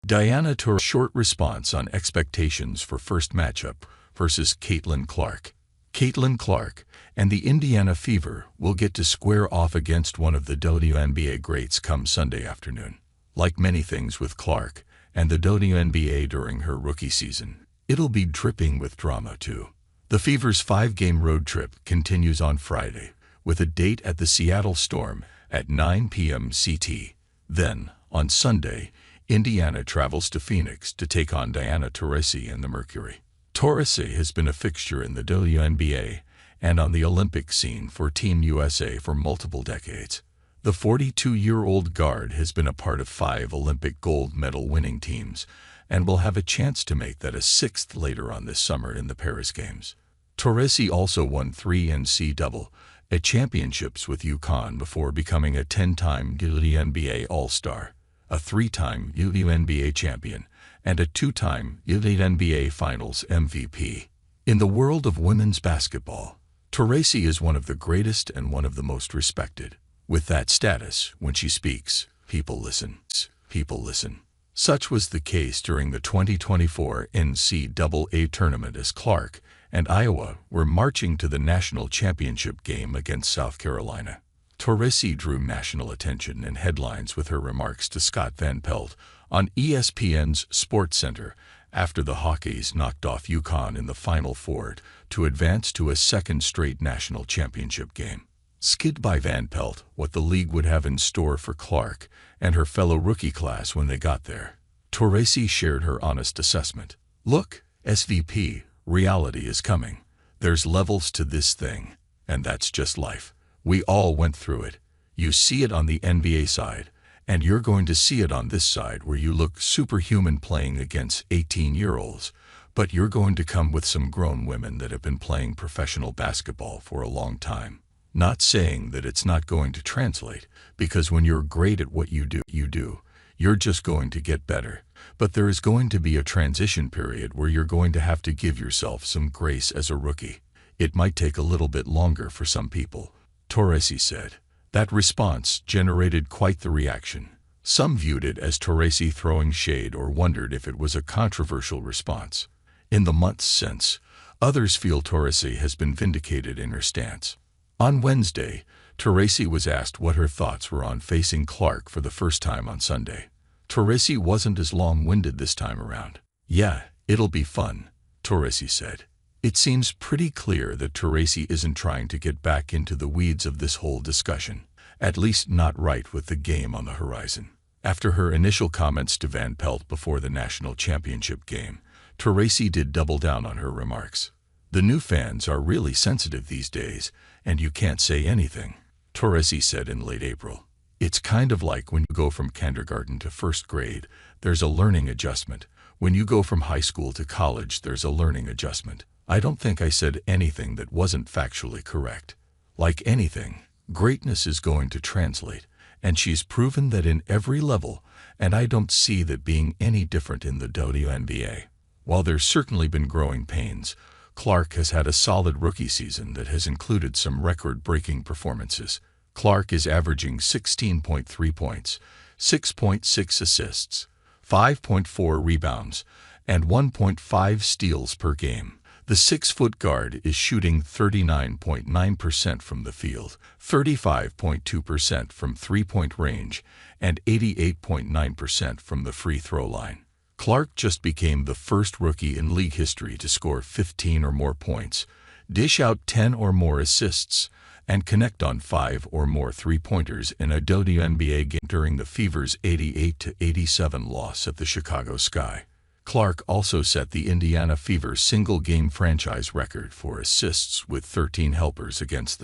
Diana Taurasi short response on expectations for first matchup versus Caitlin Clark. Caitlin Clark and the Indiana Fever will get to square off against one of the WNBA greats come Sunday afternoon. Like many things with Clark and the WNBA during her rookie season, it'll be dripping with drama too. The Fever's 5-game road trip continues on Friday, with a date at the Seattle Storm at 9 p.m. CT. Then, on Sunday, Indiana travels to Phoenix to take on Diana Taurasi and the Mercury. Taurasi has been a fixture in the WNBA and on the Olympic scene for Team USA for multiple decades. The 42-year-old guard has been a part of 5 Olympic gold medal winning teams and will have a chance to make that a 6th later on this summer in the Paris Games. Taurasi also won 3 NCAA championships with UConn before becoming a 10-time WNBA All-Star, a 3-time WNBA champion, and a 2-time WNBA Finals MVP. In the world of women's basketball, Taurasi is one of the greatest and one of the most respected. With that status, when she speaks, people listen. People listen. Such was the case during the 2024 NCAA tournament as Clark and Iowa were marching to the national championship game against South Carolina. Taurasi drew national attention and headlines with her remarks to Scott Van Pelt on ESPN's SportsCenter after the Hawkeyes knocked off UConn in the Final Four to advance to a 2nd straight national championship game. Skid by Van Pelt what the league would have in store for Clark and her fellow rookie class when they got there. Taurasi shared her honest assessment. "Look, SVP, reality is coming. There's levels to this thing, and that's just life. We all went through it. You see it on the NBA side, and you're going to see it on this side where you look superhuman playing against 18-year-olds, but you're going to come with some grown women that have been playing professional basketball for a long time. Not saying that it's not going to translate, because when you're great at what you do, you're just going to get better. But there is going to be a transition period where you're going to have to give yourself some grace as a rookie. It might take a little bit longer for some people," Taurasi said. That response generated quite the reaction. Some viewed it as Taurasi throwing shade or wondered if it was a controversial response. In the months since, others feel Taurasi has been vindicated in her stance. On Wednesday, Taurasi was asked what her thoughts were on facing Clark for the first time on Sunday. Taurasi wasn't as long-winded this time around. "Yeah, it'll be fun," Taurasi said. It seems pretty clear that Taurasi isn't trying to get back into the weeds of this whole discussion, at least not right with the game on the horizon. After her initial comments to Van Pelt before the national championship game, Taurasi did double down on her remarks. "The new fans are really sensitive these days, and you can't say anything," Taurasi said in late April. "It's kind of like when you go from kindergarten to 1st grade, there's a learning adjustment. When you go from high school to college, there's a learning adjustment. I don't think I said anything that wasn't factually correct. Like anything, greatness is going to translate, and she's proven that in every level, and I don't see that being any different in the WNBA. While there's certainly been growing pains, Clark has had a solid rookie season that has included some record-breaking performances. Clark is averaging 16.3 points, 6.6 assists, 5.4 rebounds, and 1.5 steals per game. The 6-foot guard is shooting 39.9% from the field, 35.2% from three-point range, and 88.9% from the free throw line. Clark just became the first rookie in league history to score 15 or more points, dish out 10 or more assists, and connect on 5 or more three-pointers in a WNBA game during the Fever's 88-87 loss at the Chicago Sky. Clark also set the Indiana Fever single-game franchise record for assists with 13 helpers against the